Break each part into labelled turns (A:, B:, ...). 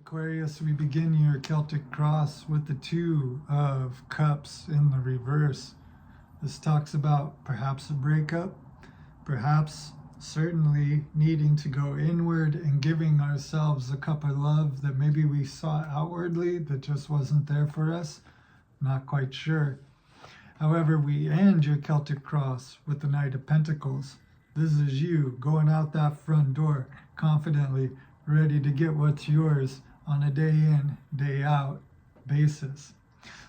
A: Aquarius, we begin your Celtic cross with the Two of Cups in the reverse. This talks about perhaps a breakup, perhaps certainly needing to go inward and giving ourselves a cup of love that maybe we saw outwardly that just wasn't there for us. Not quite sure. However, we end your Celtic cross with the Knight of Pentacles. This is you going out that front door confidently, ready to get what's yours on a day in, day out basis.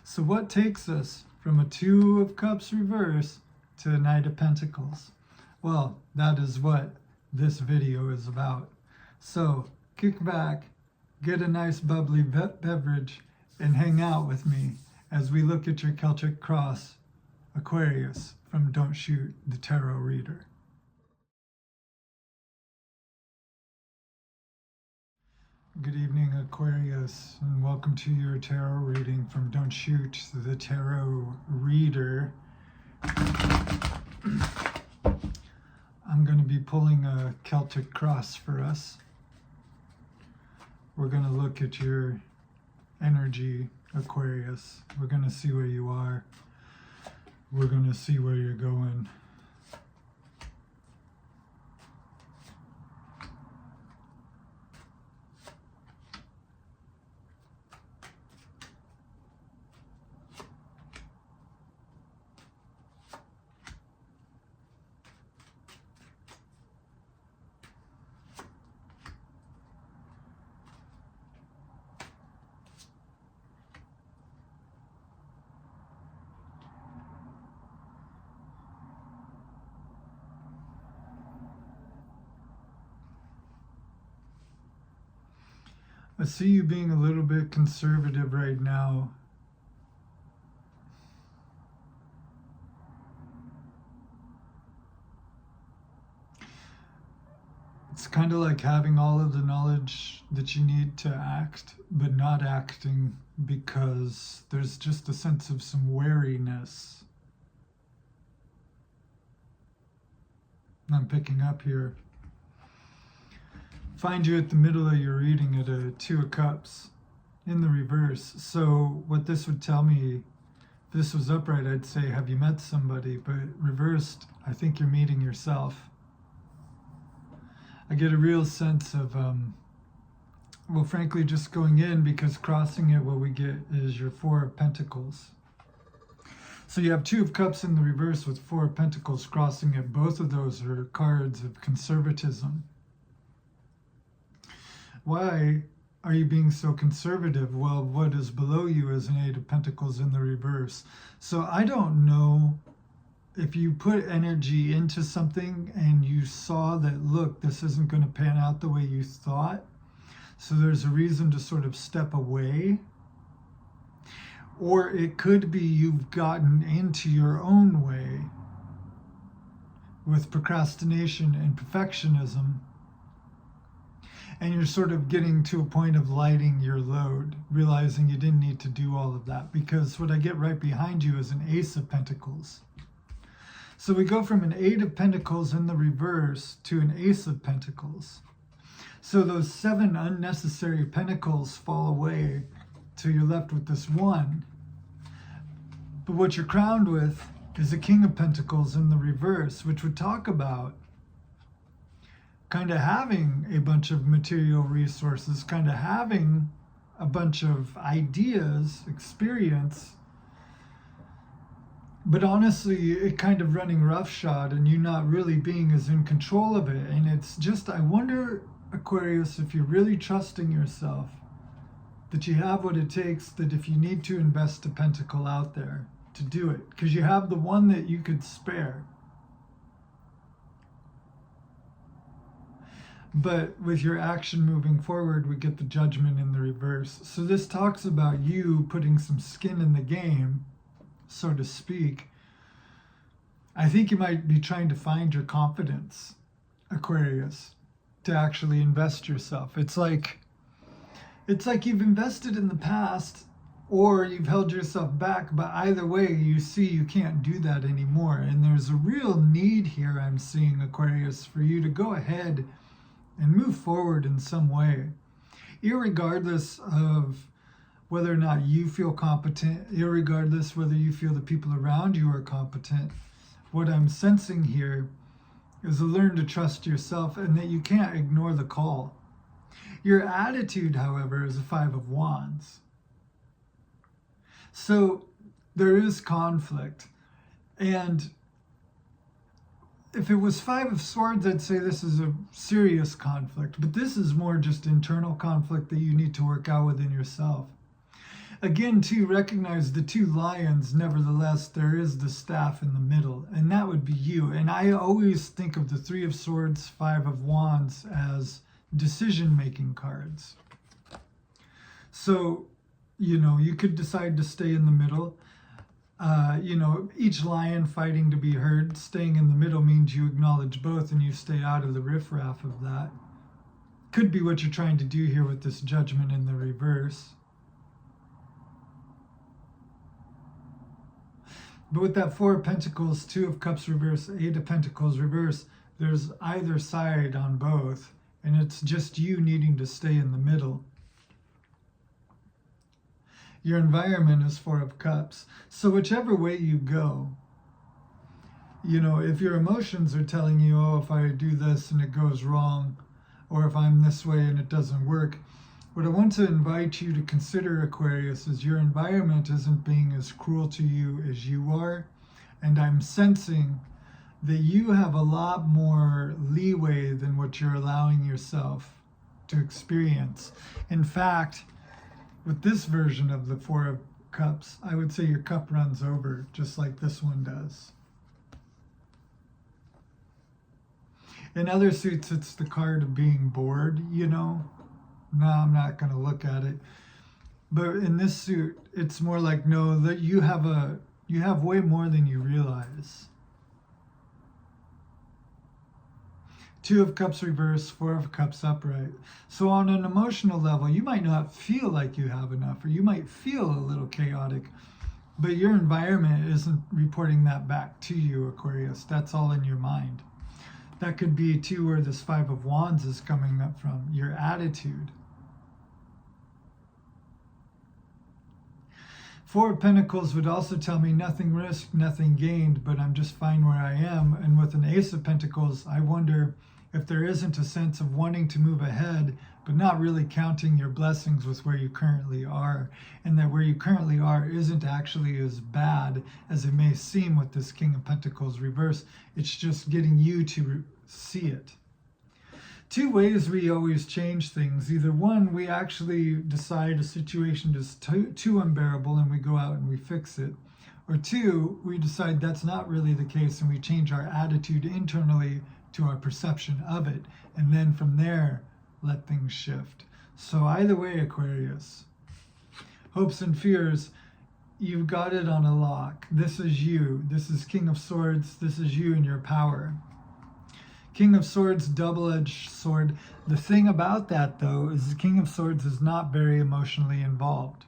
A: So what takes us from a Two of Cups reverse to a Knight of Pentacles? Well, that is what this video is about. So kick back, get a nice bubbly beverage, and hang out with me as we look at your Celtic cross, Aquarius, from Don't Shoot the Tarot Reader. Good evening, Aquarius, and welcome to your tarot reading from Don't Shoot the Tarot Reader. I'm going to be pulling a Celtic cross for us. We're going to look at your energy, Aquarius. We're going to see where you are. We're going to see where you're going. I see you being a little bit conservative right now. It's kind of like having all of the knowledge that you need to act, but not acting because there's just a sense of some wariness. I'm picking up here. Find you at the middle of your reading at a Two of Cups in the reverse. So what this would tell me, if this was upright, I'd say, have you met somebody? But reversed, I think you're meeting yourself. I get a real sense of, well, frankly, just going in, because crossing it, what we get is your Four of Pentacles. So you have Two of Cups in the reverse with Four of Pentacles crossing it. Both of those are cards of conservatism. Why are you being so conservative? Well, what is below you is an Eight of Pentacles in the reverse. So I don't know if you put energy into something and you saw that, look, this isn't going to pan out the way you thought. So there's a reason to sort of step away. Or it could be you've gotten into your own way with procrastination and perfectionism. And you're sort of getting to a point of lighting your load, realizing you didn't need to do all of that, because what I get right behind you is an Ace of Pentacles. So we go from an Eight of Pentacles in the reverse to an Ace of Pentacles. So those 7 unnecessary pentacles fall away till you're left with this one. But what you're crowned with is a King of Pentacles in the reverse, which would talk about kind of having a bunch of material resources, kind of having a bunch of ideas, experience, but honestly, it kind of running roughshod and you not really being as in control of it. And it's just, I wonder, Aquarius, if you're really trusting yourself, that you have what it takes, that if you need to invest a pentacle out there to do it, because you have the one that you could spare. But with your action moving forward, we get the Judgment in the reverse. So this talks about you putting some skin in the game, so to speak. I think you might be trying to find your confidence, Aquarius, to actually invest yourself. It's like you've invested in the past, or you've held yourself back, but either way, you see you can't do that anymore. And there's a real need here, I'm seeing, Aquarius, for you to go ahead and move forward in some way. irregardless of whether or not you feel competent, irregardless whether you feel the people around you are competent, what I'm sensing here is to learn to trust yourself and that you can't ignore the call. Your attitude, however, is a Five of Wands. So there is conflict. And if it was Five of Swords, I'd say this is a serious conflict. But this is more just internal conflict that you need to work out within yourself. Again, too, recognize the two lions. Nevertheless, there is the staff in the middle, and that would be you. And I always think of the Three of Swords, Five of Wands as decision-making cards. So, you could decide to stay in the middle. Each lion fighting to be heard. Staying in the middle means you acknowledge both and you stay out of the riffraff of that. Could be what you're trying to do here with this Judgment in the reverse. But with that Four of Pentacles, Two of Cups reverse, Eight of Pentacles reverse, there's either side on both, and it's just you needing to stay in the middle. Your environment is Four of Cups. So whichever way you go, if your emotions are telling you, oh, if I do this and it goes wrong, or if I'm this way and it doesn't work, what I want to invite you to consider, Aquarius, is your environment isn't being as cruel to you as you are. And I'm sensing that you have a lot more leeway than what you're allowing yourself to experience. In fact, with this version of the Four of Cups, I would say your cup runs over, just like this one does. In other suits, it's the card of being bored, No, I'm not going to look at it. But in this suit, it's more like, no, that you have way more than you realize. Two of Cups reverse, Four of Cups upright. So on an emotional level, you might not feel like you have enough, or you might feel a little chaotic, but your environment isn't reporting that back to you, Aquarius. That's all in your mind. That could be too where this Five of Wands is coming up from, your attitude. Four of Pentacles would also tell me nothing risked, nothing gained, but I'm just fine where I am. And with an Ace of Pentacles, I wonder if there isn't a sense of wanting to move ahead, but not really counting your blessings with where you currently are, and that where you currently are isn't actually as bad as it may seem with this King of Pentacles reverse. It's just getting you to see it. Two ways we always change things. Either one, we actually decide a situation is too unbearable and we go out and we fix it. Or two, we decide that's not really the case and we change our attitude internally to our perception of it. And then from there, let things shift. So either way, Aquarius, hopes and fears, you've got it on a lock. This is you. This is King of Swords. This is you and your power. King of Swords, double-edged sword. The thing about that, though, is the King of Swords is not very emotionally involved.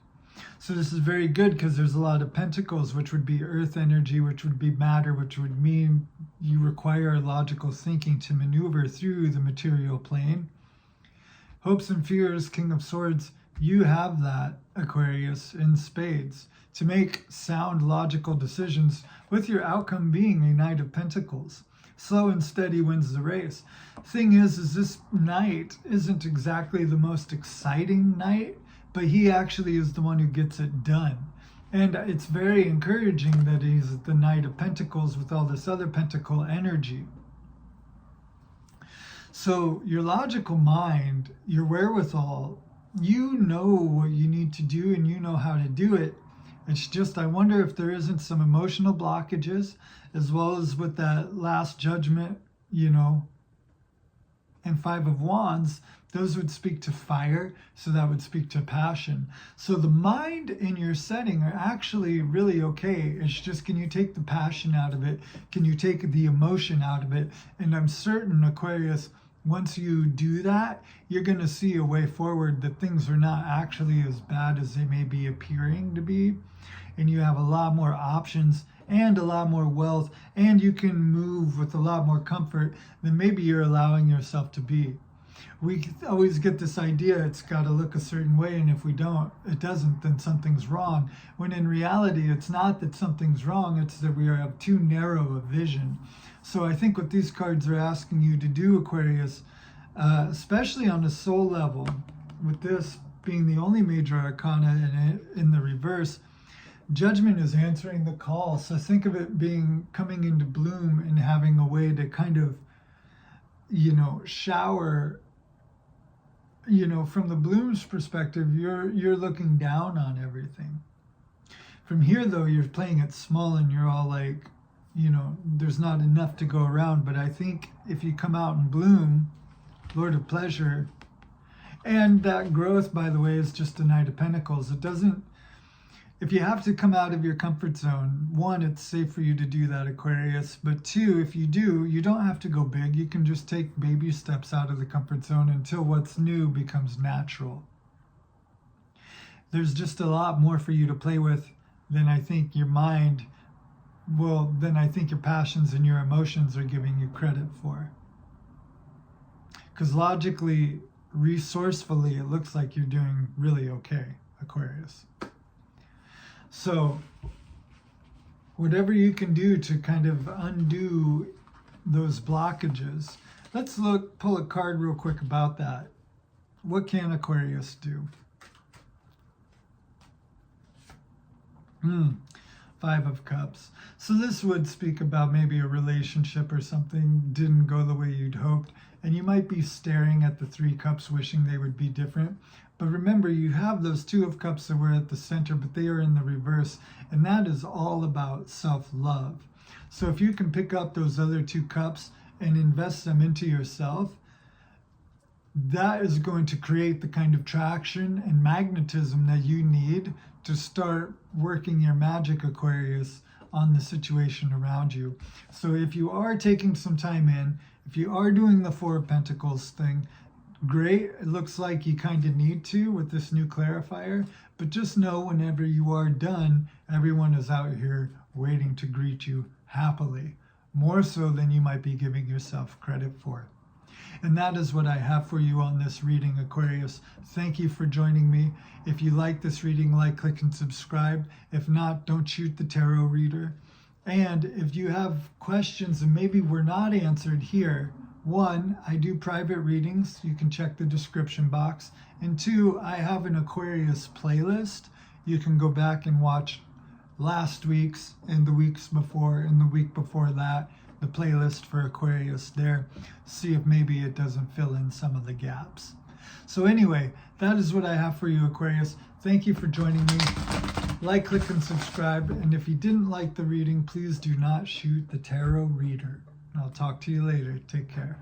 A: So this is very good because there's a lot of pentacles, which would be earth energy, which would be matter, which would mean you require logical thinking to maneuver through the material plane. Hopes and fears, King of Swords, you have that, Aquarius, in spades, to make sound, logical decisions with your outcome being a Knight of Pentacles. Slow and steady wins the race. Thing is this knight isn't exactly the most exciting knight, but he actually is the one who gets it done. And it's very encouraging that he's the Knight of Pentacles with all this other pentacle energy. So your logical mind, your wherewithal, you know what you need to do and you know how to do it. It's just, I wonder if there isn't some emotional blockages, as well as with that last Judgment, and Five of Wands, those would speak to fire, so that would speak to passion. So the mind in your setting are actually really okay. It's just, can you take the passion out of it? Can you take the emotion out of it? And I'm certain, Aquarius, once you do that, you're going to see a way forward that things are not actually as bad as they may be appearing to be. And you have a lot more options and a lot more wealth, and you can move with a lot more comfort than maybe you're allowing yourself to be. We always get this idea it's got to look a certain way, and if it doesn't, then something's wrong. When in reality, it's not that something's wrong, it's that we have too narrow a vision. So I think what these cards are asking you to do, Aquarius, especially on a soul level, with this being the only major arcana in the reverse, Judgment is answering the call. So think of it coming into bloom and having a way to kind of, shower. From the bloom's perspective, you're looking down on everything. From here, though, you're playing it small and you're all like, there's not enough to go around. But I think if you come out and bloom, Lord of Pleasure, and that growth, by the way, is just a Knight of Pentacles. It doesn't, if you have to come out of your comfort zone, one, it's safe for you to do that, Aquarius. But two, if you do, you don't have to go big. You can just take baby steps out of the comfort zone until what's new becomes natural. There's just a lot more for you to play with than I think your mind, than I think your passions and your emotions are giving you credit for. Because logically, resourcefully, it looks like you're doing really okay, Aquarius. So whatever you can do to kind of undo those blockages. Let's pull a card real quick about that. What can Aquarius do? Five of Cups. So this would speak about maybe a relationship or something didn't go the way you'd hoped. And you might be staring at the Three Cups wishing they would be different. But remember, you have those Two of Cups that were at the center, but they are in the reverse. And that is all about self-love. So if you can pick up those other two cups and invest them into yourself, that is going to create the kind of traction and magnetism that you need to start working your magic, Aquarius, on the situation around you. So if you are taking some time in, if you are doing the Four of Pentacles thing, great. It looks like you kind of need to with this new clarifier, but just know whenever you are done, everyone is out here waiting to greet you happily, more so than you might be giving yourself credit for. And that is what I have for you on this reading, Aquarius. Thank you for joining me. If you like this reading, like, click, and subscribe. If not, don't shoot the tarot reader. And if you have questions and maybe were not answered here, one, I do private readings. You can check the description box. And two, I have an Aquarius playlist. You can go back and watch last week's and the weeks before and the week before that, the playlist for Aquarius there. See if maybe it doesn't fill in some of the gaps. So anyway, that is what I have for you, Aquarius. Thank you for joining me. Like, click, and subscribe. And if you didn't like the reading, please do not shoot the tarot reader. I'll talk to you later. Take care.